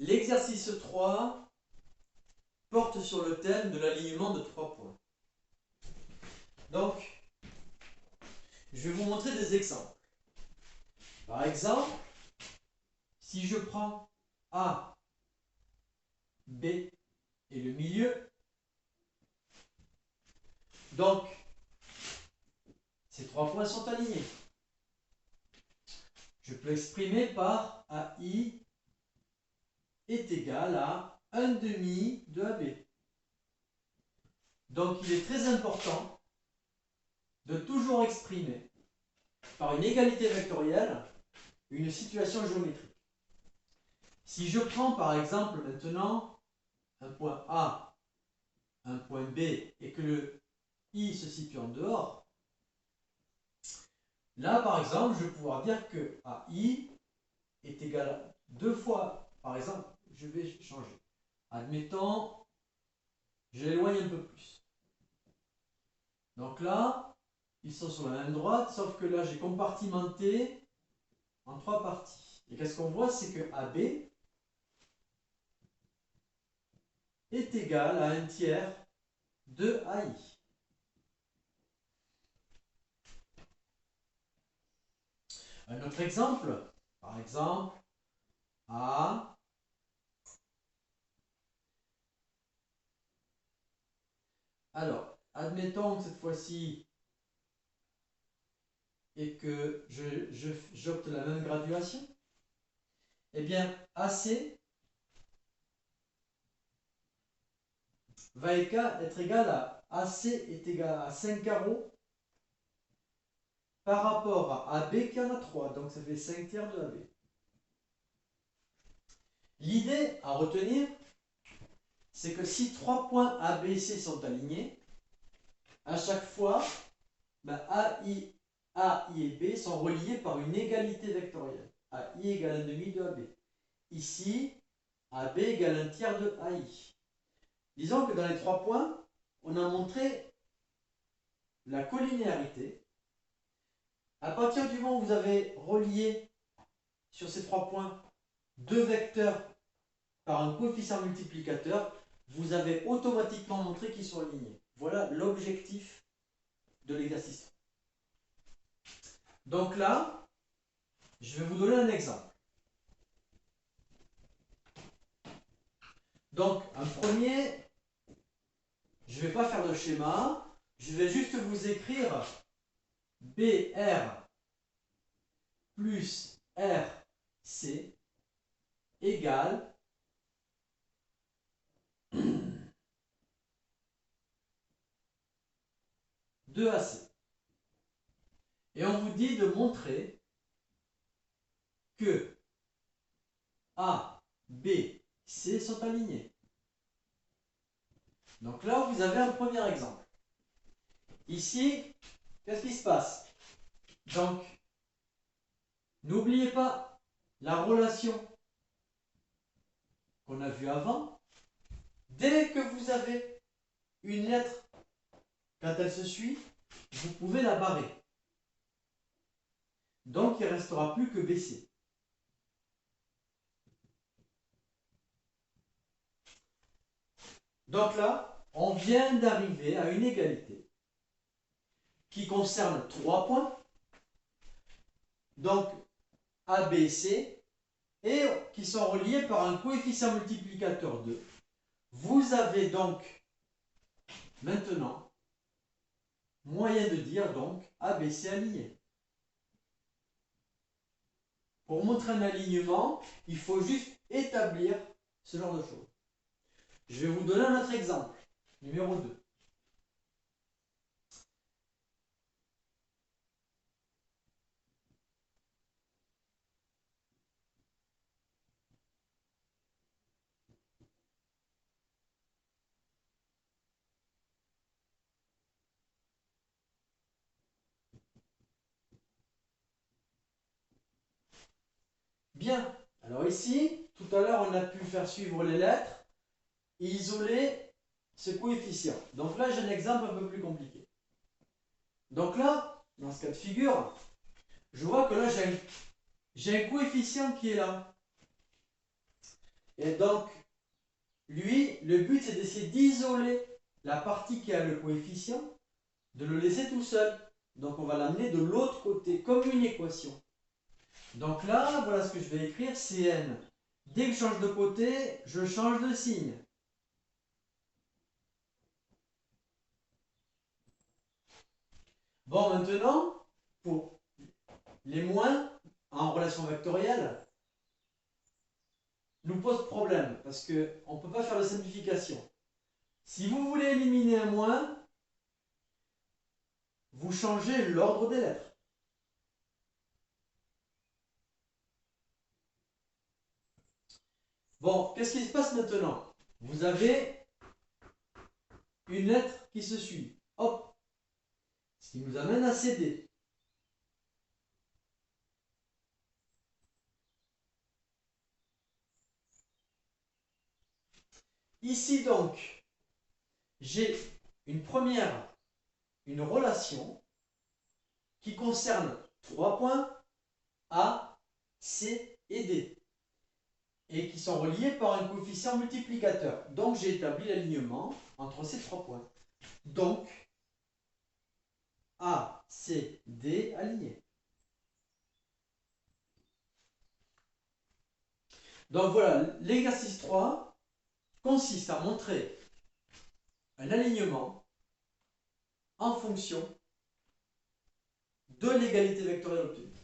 L'exercice 3 porte sur le thème de l'alignement de 3 points. Donc, je vais vous montrer des exemples. Par exemple, si je prends A, B et le milieu, donc ces 3 points sont alignés. Je peux exprimer par AI est égal à 1/2 de AB. Donc il est très important de toujours exprimer par une égalité vectorielle une situation géométrique. Si je prends par exemple maintenant un point A, un point B et que le I se situe en dehors, là par exemple je vais pouvoir dire que AI est égal à 2 fois, par exemple, je vais changer. Admettons, je l'éloigne un peu plus. Donc là, ils sont sur la même droite, sauf que là j'ai compartimenté en 3 parties. Et qu'est-ce qu'on voit, c'est que AB est égal à 1/3 de AI. Un autre exemple, par exemple, A. Alors, admettons que cette fois-ci, et que j'opte la même graduation, eh bien, AC va être égal à AC est égal à 5 carreaux par rapport à AB qui en a 3, donc ça fait 5/3 de AB. L'idée à retenir, c'est que si 3 points A, B, C sont alignés, à chaque fois, AI et B sont reliés par une égalité vectorielle. AI égale 1/2 de AB. Ici, AB égale 1/3 de AI. Disons que dans les 3 points, on a montré la collinéarité. À partir du moment où vous avez relié sur ces 3 points 2 vecteurs par un coefficient multiplicateur, vous avez automatiquement montré qu'ils sont alignés. Voilà l'objectif de l'exercice. Donc là, je vais vous donner un exemple. Donc, un premier, je ne vais pas faire de schéma, je vais juste vous écrire BR plus RC égale 2AC. Et on vous dit de montrer que A, B, C sont alignés. Donc là, vous avez un premier exemple. Ici, qu'est-ce qui se passe? Donc, n'oubliez pas la relation qu'on a vue avant. Dès que vous avez une lettre, quand elle se suit, vous pouvez la barrer. Donc, il ne restera plus que BC. Donc là, on vient d'arriver à une égalité qui concerne 3 points. Donc, A, B, C, et qui sont reliés par un coefficient multiplicateur 2. Vous avez donc maintenant moyen de dire donc ABC aligné. Pour montrer un alignement, il faut juste établir ce genre de choses. Je vais vous donner un autre exemple, numéro 2. Bien, alors ici, tout à l'heure, on a pu faire suivre les lettres et isoler ce coefficient. Donc là, j'ai un exemple un peu plus compliqué. Donc là, dans ce cas de figure, je vois que là, j'ai un coefficient qui est là. Et donc, lui, le but c'est d'essayer d'isoler la partie qui a le coefficient, de le laisser tout seul. Donc on va l'amener de l'autre côté, comme une équation. Donc là, voilà ce que je vais écrire, Cn. Dès que je change de côté, je change de signe. Bon, maintenant, pour les moins en relation vectorielle, nous pose problème, parce qu'on ne peut pas faire de simplification. Si vous voulez éliminer un moins, vous changez l'ordre des lettres. Bon, qu'est-ce qui se passe maintenant? Vous avez une lettre qui se suit. Hop. Ce qui nous amène à CD. Ici donc, j'ai une relation qui concerne 3 points A, C et D, et qui sont reliés par un coefficient multiplicateur. Donc j'ai établi l'alignement entre ces 3 points. Donc, A, C, D alignés. Donc voilà, l'exercice 3 consiste à montrer un alignement en fonction de l'égalité vectorielle obtenue.